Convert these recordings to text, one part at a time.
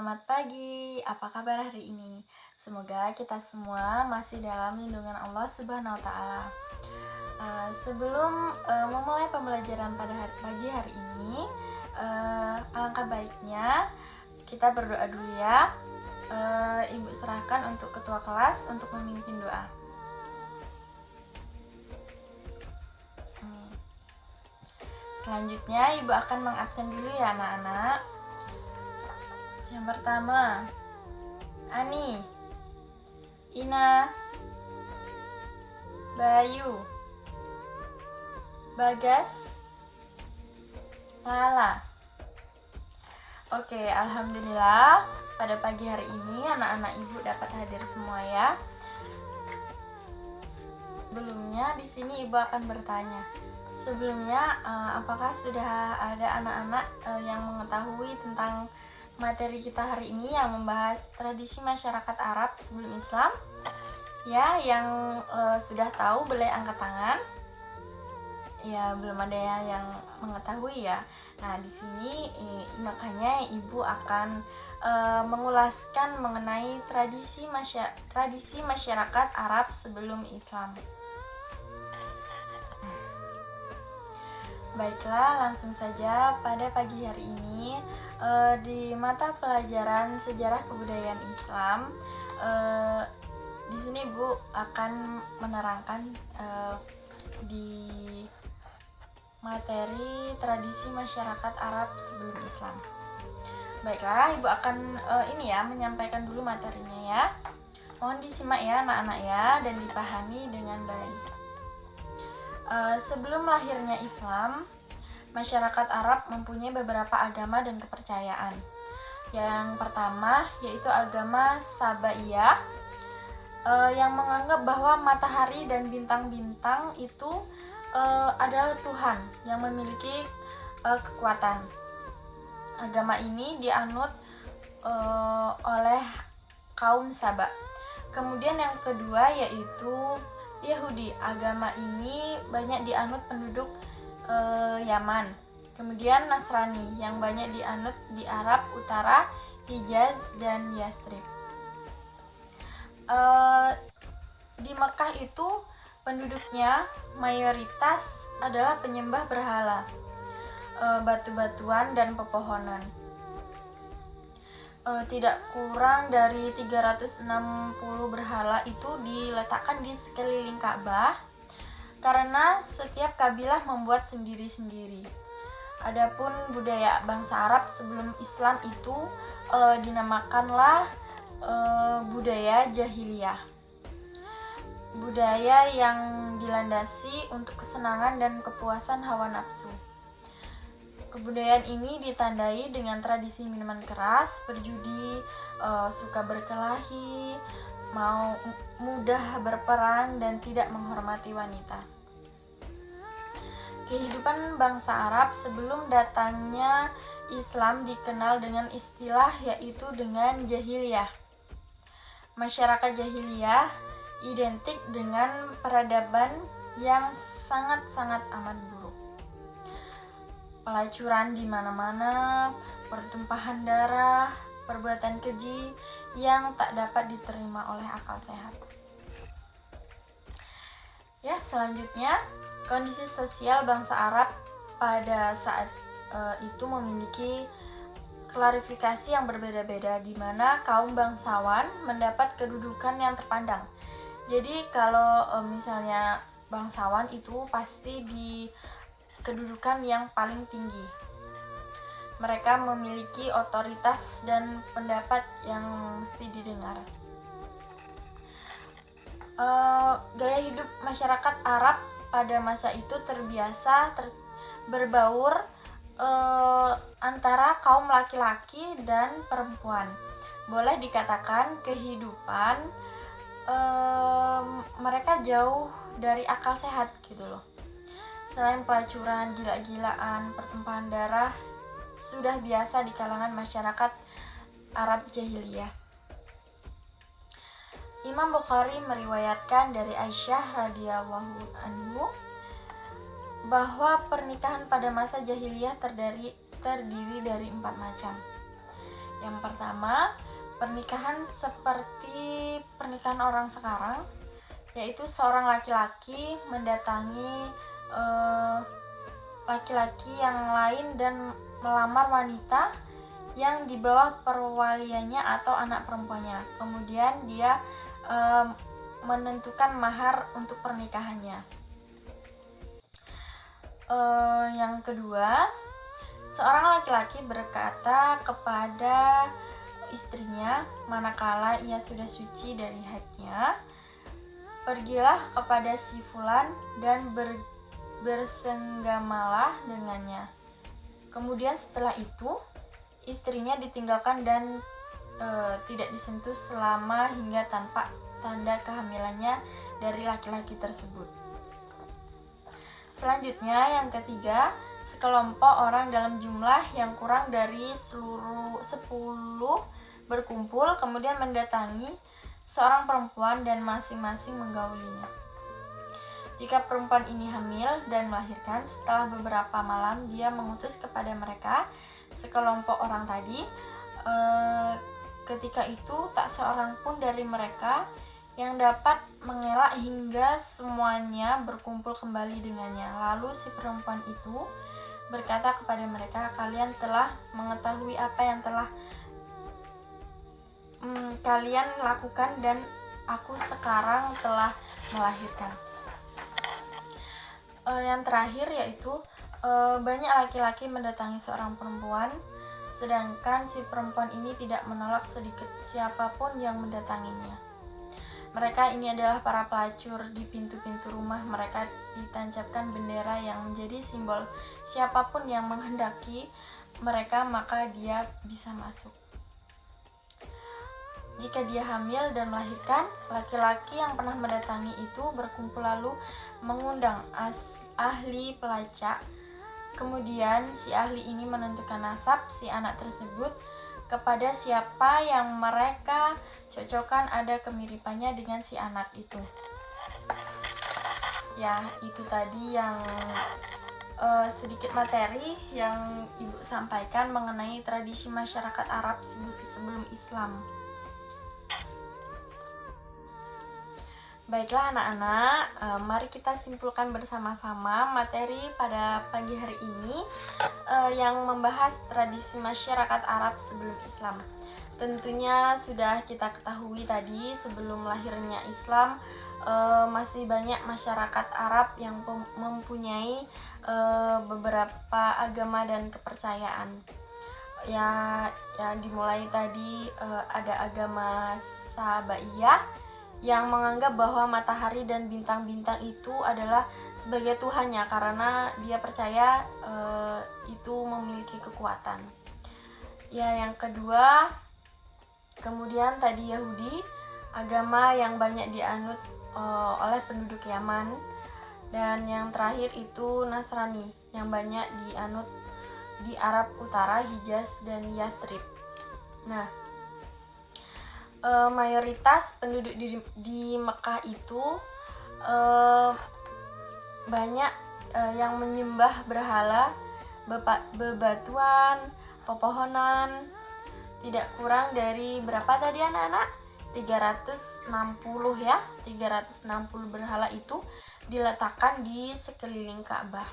Selamat pagi, apa kabar hari ini? Semoga kita semua masih dalam lindungan Allah Subhanahu wa Ta'ala. Sebelum memulai pembelajaran pada pagi hari ini, alangkah baiknya kita berdoa dulu ya. Ibu serahkan untuk ketua kelas untuk memimpin doa. Selanjutnya, ibu akan mengabsen dulu ya anak-anak. Yang pertama, Ani, Ina, Bayu, Bagas, Lala. Oke, alhamdulillah pada pagi hari ini anak-anak ibu dapat hadir semua ya. Sebelumnya di sini ibu akan bertanya. Sebelumnya, apakah sudah ada anak-anak yang mengetahui tentang materi kita hari ini yang membahas tradisi masyarakat Arab sebelum Islam? Ya, yang sudah tahu boleh angkat tangan. Ya, belum ada yang mengetahui ya. Nah, di sini makanya ibu akan mengulaskan mengenai tradisi masyarakat Arab sebelum Islam. Baiklah, langsung saja pada pagi hari ini di mata pelajaran sejarah kebudayaan Islam, di sini Ibu akan menerangkan di materi tradisi masyarakat Arab sebelum Islam. Baiklah, Ibu akan menyampaikan dulu materinya ya. Mohon disimak ya anak-anak ya dan dipahami dengan baik. Sebelum lahirnya Islam, masyarakat Arab mempunyai beberapa agama dan kepercayaan. Yang pertama yaitu agama Sabaiyah, yang menganggap bahwa matahari dan bintang-bintang itu adalah Tuhan yang memiliki kekuatan. Agama ini dianut oleh kaum Saba. Kemudian yang kedua yaitu Yahudi. Agama ini banyak dianut penduduk Yaman. Kemudian Nasrani yang banyak dianut di Arab Utara, Hijaz dan Yastrib. Di Mekah itu penduduknya mayoritas adalah penyembah berhala, batu-batuan dan pepohonan. Tidak kurang dari 360 berhala itu diletakkan di sekeliling Ka'bah karena setiap kabilah membuat sendiri-sendiri. Adapun budaya bangsa Arab sebelum Islam itu dinamakanlah budaya jahiliyah. Budaya yang dilandasi untuk kesenangan dan kepuasan hawa nafsu. Kebudayaan ini ditandai dengan tradisi minuman keras, berjudi, suka berkelahi, mau mudah berperang dan tidak menghormati wanita. Kehidupan bangsa Arab sebelum datangnya Islam dikenal dengan istilah yaitu dengan jahiliyah. Masyarakat jahiliyah identik dengan peradaban yang sangat-sangat amat buruk. Pelacuran di mana-mana, pertumpahan darah, perbuatan keji yang tak dapat diterima oleh akal sehat. Ya, selanjutnya, kondisi sosial bangsa Arab pada saat itu memiliki klarifikasi yang berbeda-beda, di mana kaum bangsawan mendapat kedudukan yang terpandang. Jadi kalau misalnya bangsawan itu pasti di kedudukan yang paling tinggi. Mereka memiliki otoritas dan pendapat yang mesti didengar. Gaya hidup masyarakat Arab pada masa itu terbiasa berbaur antara kaum laki-laki dan perempuan. Boleh dikatakan kehidupan mereka jauh dari akal sehat gitu loh. Selain pelacuran, gila-gilaan, pertumpahan darah sudah biasa di kalangan masyarakat Arab jahiliyah. Imam Bukhari meriwayatkan dari Aisyah radhiyallahu anhu bahwa pernikahan pada masa jahiliyah terdiri dari 4 macam. Yang pertama, pernikahan seperti pernikahan orang sekarang, yaitu seorang laki-laki mendatangi laki-laki yang lain dan melamar wanita yang di bawah perwaliannya atau anak perempuannya. Kemudian dia menentukan mahar untuk pernikahannya. Yang kedua, seorang laki-laki berkata kepada istrinya manakala ia sudah suci dari haidnya, "Pergilah kepada si fulan dan bersenggamalah dengannya." Kemudian setelah itu istrinya ditinggalkan dan tidak disentuh selama hingga tanpa tanda kehamilannya dari laki-laki tersebut. Selanjutnya, yang ketiga, sekelompok orang dalam jumlah yang kurang dari 10 berkumpul kemudian mendatangi seorang perempuan dan masing-masing menggaulinya. Jika perempuan ini hamil dan melahirkan, setelah beberapa malam dia mengutus kepada mereka sekelompok orang tadi. Ketika itu tak seorang pun dari mereka yang dapat mengelak hingga semuanya berkumpul kembali dengannya. Lalu si perempuan itu berkata kepada mereka, "Kalian telah mengetahui apa yang telah kalian lakukan dan aku sekarang telah melahirkan." Yang terakhir yaitu banyak laki-laki mendatangi seorang perempuan, sedangkan si perempuan ini tidak menolak sedikit siapapun yang mendatanginya. Mereka ini adalah para pelacur. Di pintu-pintu rumah mereka ditancapkan bendera yang menjadi simbol siapapun yang menghendaki mereka, maka dia bisa masuk. Jika dia hamil dan melahirkan, laki-laki yang pernah mendatangi itu berkumpul lalu mengundang ahli pelacak. Kemudian si ahli ini menentukan nasab si anak tersebut kepada siapa yang mereka cocokkan ada kemiripannya dengan si anak itu. Ya, itu tadi yang sedikit materi yang Ibu sampaikan mengenai tradisi masyarakat Arab sebelum Islam. Baiklah anak-anak, mari kita simpulkan bersama-sama materi pada pagi hari ini yang membahas tradisi masyarakat Arab sebelum Islam. Tentunya sudah kita ketahui tadi, sebelum lahirnya Islam masih banyak masyarakat Arab yang mempunyai beberapa agama dan kepercayaan. Ya dimulai tadi ada agama Sabaiyah yang menganggap bahwa matahari dan bintang-bintang itu adalah sebagai Tuhannya karena dia percaya itu memiliki kekuatan. Ya, yang kedua, kemudian tadi Yahudi, agama yang banyak dianut oleh penduduk Yaman. Dan yang terakhir itu Nasrani yang banyak dianut di Arab Utara, Hijaz dan Yastrib. Nah, mayoritas penduduk di Mekah itu banyak yang menyembah berhala, bebatuan, pepohonan. Tidak kurang dari berapa tadi anak-anak? 360 ya. 360 berhala itu diletakkan di sekeliling Ka'bah.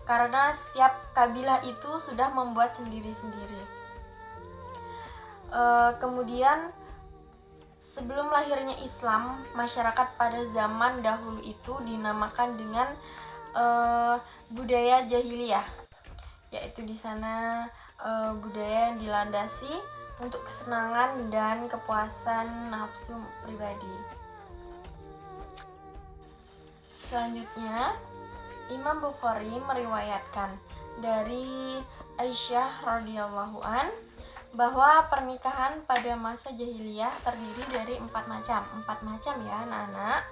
Karena setiap kabilah itu sudah membuat sendiri-sendiri. Kemudian sebelum lahirnya Islam, masyarakat pada zaman dahulu itu dinamakan dengan budaya jahiliyah, yaitu di sana budaya yang dilandasi untuk kesenangan dan kepuasan nafsu pribadi. Selanjutnya, Imam Bukhari meriwayatkan dari Aisyah radhiyallahu an bahwa pernikahan pada masa jahiliyah terdiri dari 4 macam ya anak-anak.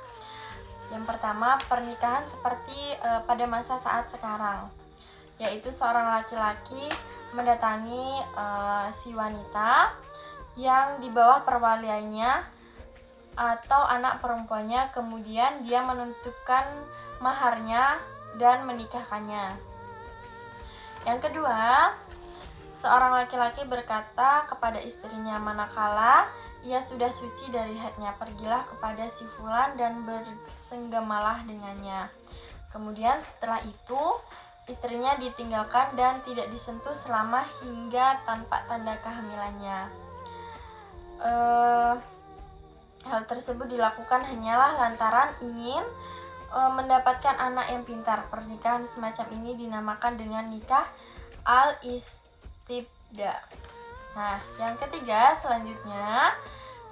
Yang pertama, pernikahan seperti pada masa saat sekarang, yaitu seorang laki-laki mendatangi si wanita yang di bawah perwaliannya atau anak perempuannya, kemudian dia menentukan maharnya dan menikahkannya. Yang kedua, seorang laki-laki berkata kepada istrinya manakala ia sudah suci dari haidnya, pergilah kepada si fulan dan bersenggamalah dengannya. Kemudian setelah itu istrinya ditinggalkan dan tidak disentuh selama hingga tanpa tanda kehamilannya. Hal tersebut dilakukan hanyalah lantaran ingin mendapatkan anak yang pintar. Pernikahan semacam ini dinamakan dengan nikah al-istibda. Nah, yang ketiga selanjutnya,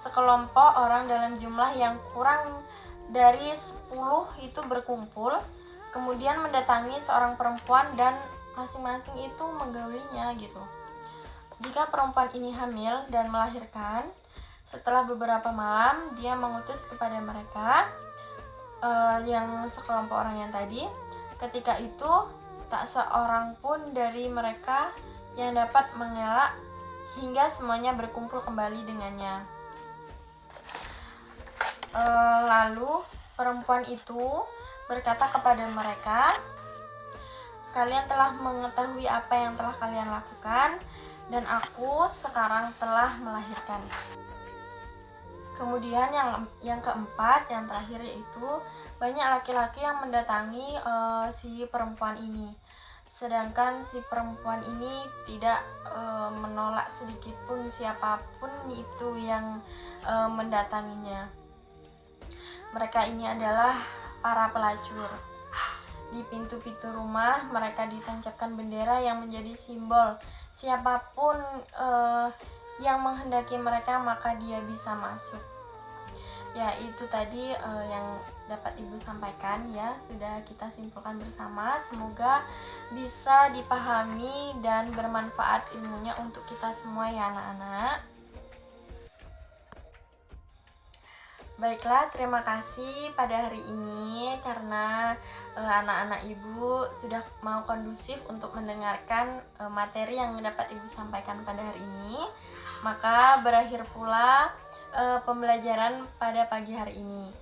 sekelompok orang dalam jumlah yang kurang dari 10 itu berkumpul, kemudian mendatangi seorang perempuan dan masing-masing itu menggaulinya gitu. Jika perempuan ini hamil dan melahirkan, setelah beberapa malam dia mengutus kepada mereka yang sekelompok orang yang tadi. Ketika itu tak seorang pun dari mereka yang dapat mengelak hingga semuanya berkumpul kembali dengannya. Lalu perempuan itu berkata kepada mereka, kalian telah mengetahui apa yang telah kalian lakukan dan aku sekarang telah melahirkan. Kemudian yang keempat, yang terakhir, yaitu banyak laki-laki yang mendatangi si perempuan ini, sedangkan si perempuan ini tidak menolak sedikitpun siapapun itu yang mendatanginya. Mereka ini adalah para pelacur. Di pintu-pintu rumah mereka ditancapkan bendera yang menjadi simbol siapapun yang menghendaki mereka maka dia bisa masuk. Ya, itu tadi yang dapat Ibu sampaikan ya, sudah kita simpulkan bersama. Semoga bisa dipahami dan bermanfaat ilmunya untuk kita semua ya anak-anak. Baiklah, terima kasih pada hari ini karena anak-anak Ibu sudah mau kondusif untuk mendengarkan materi yang dapat Ibu sampaikan pada hari ini. Maka berakhir pula pembelajaran pada pagi hari ini.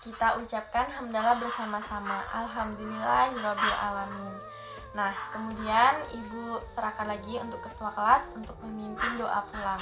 Kita ucapkan hamdalah bersama-sama. Alhamdulillahirabbil alamin. Nah, kemudian Ibu serahkan lagi untuk ketua kelas untuk memimpin doa pulang.